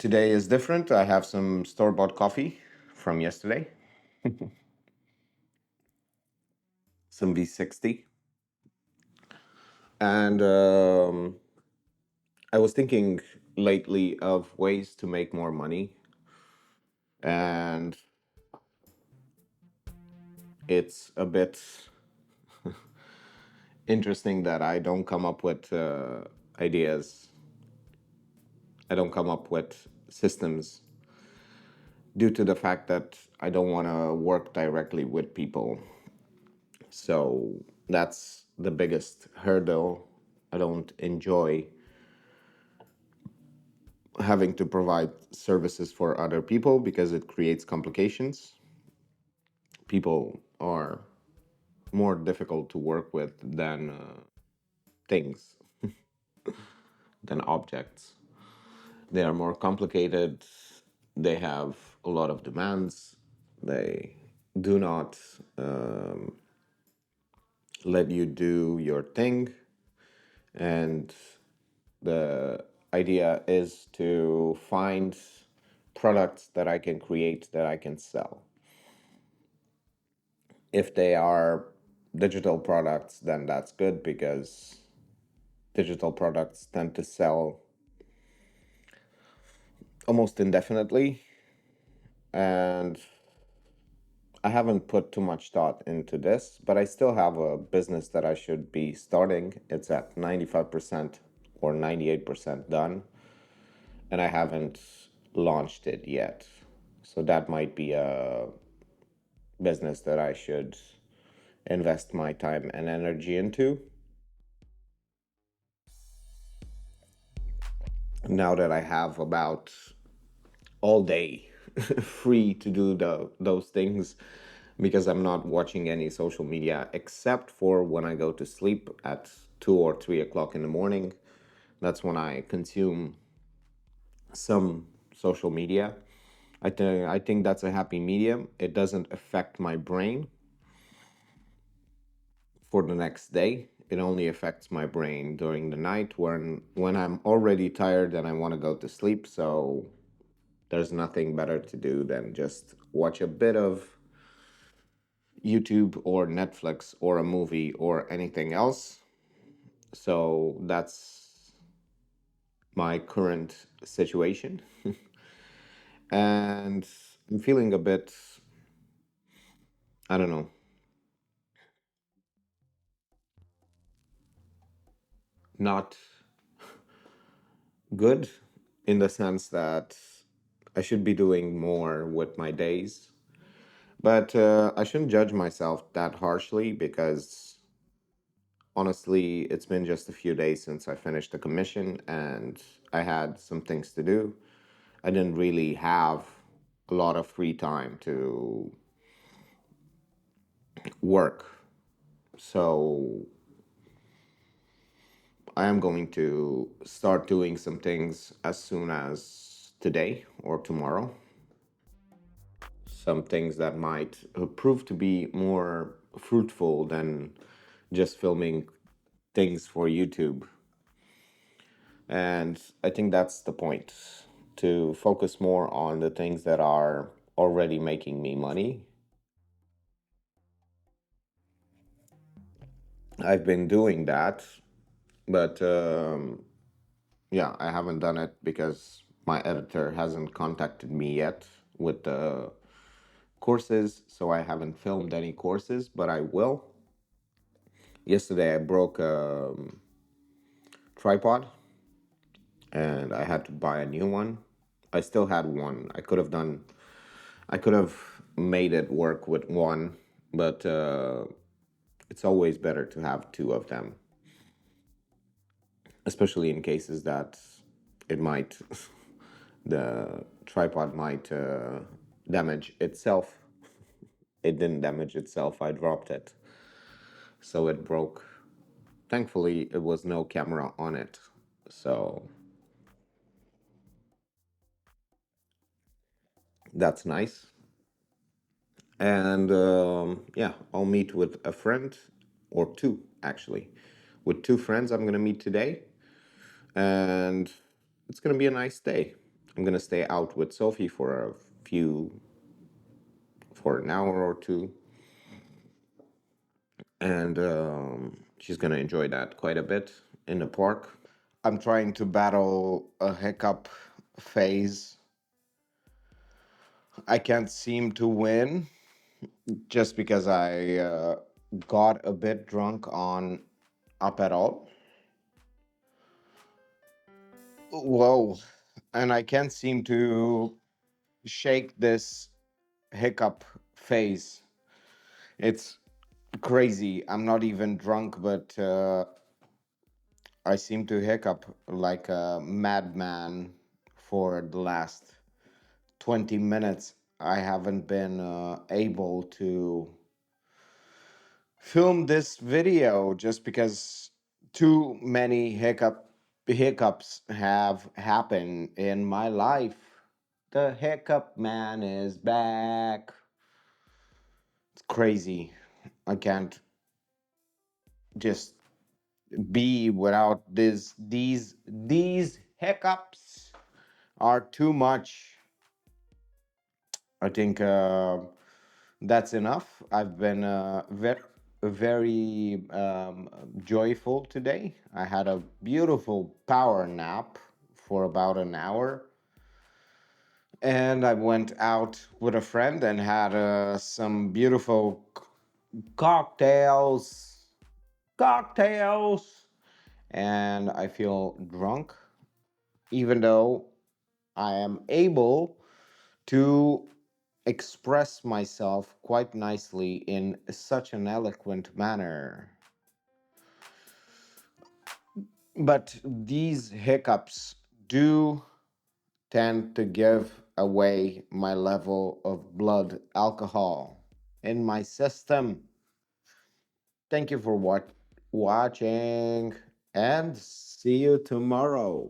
Today is different. I have some store-bought coffee from yesterday, some V60. And I was thinking lately of ways to make more money. And it's a bit interesting that I don't come up with ideas, I don't come up with systems due to the fact that I don't want to work directly with people. So that's the biggest hurdle. I don't enjoy having to provide services for other people because it creates complications. People are more difficult to work with than things, than objects. They are more complicated. They have a lot of demands. They do not let you do your thing. And the idea is to find products that I can create that I can sell. If they are digital products, then that's good because digital products tend to sell almost indefinitely. And I haven't put too much thought into this, but I still have a business that I should be starting. It's at 95% or 98% done, and I haven't launched it yet. So that might be a business that I should invest my time and energy into now that I have about all day free to do those things because I'm not watching any social media except for when I go to sleep at 2 or 3 o'clock in the morning. That's when I consume some social media. I think that's a happy medium. It doesn't affect my brain for the next day. It only affects my brain during the night when I'm already tired and I want to go to sleep. So there's nothing better to do than just watch a bit of YouTube or Netflix or a movie or anything else. So that's my current situation. And I'm feeling a bit, I don't know, not good in the sense that I should be doing more with my days. But I shouldn't judge myself that harshly because honestly, it's been just a few days since I finished the commission and I had some things to do. I didn't really have a lot of free time to work. So I am going to start doing some things as soon as today or tomorrow. Some things that might prove to be more fruitful than just filming things for YouTube. And I think that's the point, to focus more on the things that are already making me money. I've been doing that, but yeah, I haven't done it because my editor hasn't contacted me yet with the courses, so I haven't filmed any courses, but I will. Yesterday, I broke a tripod and I had to buy a new one. I still had one. I could have made it work with one, but it's always better to have two of them, especially in cases that it might, the tripod might damage itself. It didn't damage itself, I dropped it. So it broke. Thankfully, it was no camera on it. So that's nice. And yeah, I'll meet with a friend or two, actually. With two friends, I'm going to meet today. And it's going to be a nice day. I'm gonna stay out with Sophie for for an hour or two, and she's gonna enjoy that quite a bit in the park. I'm trying to battle a hiccup phase. I can't seem to win just because I got a bit drunk on up at all. Whoa. And I can't seem to shake this hiccup phase. It's crazy. I'm not even drunk, but I seem to hiccup like a madman for the last 20 minutes. I haven't been able to film this video just because too many hiccups have happened in my life. The hiccup man is back. It's crazy. I can't just be without these hiccups are too much. I think that's enough. I've been very joyful today. I had a beautiful power nap for about an hour, and I went out with a friend and had some beautiful cocktails. Cocktails! And I feel drunk, even though I am able to express myself quite nicely in such an eloquent manner. But these hiccups do tend to give away my level of blood alcohol in my system. Thank you for watching and see you tomorrow.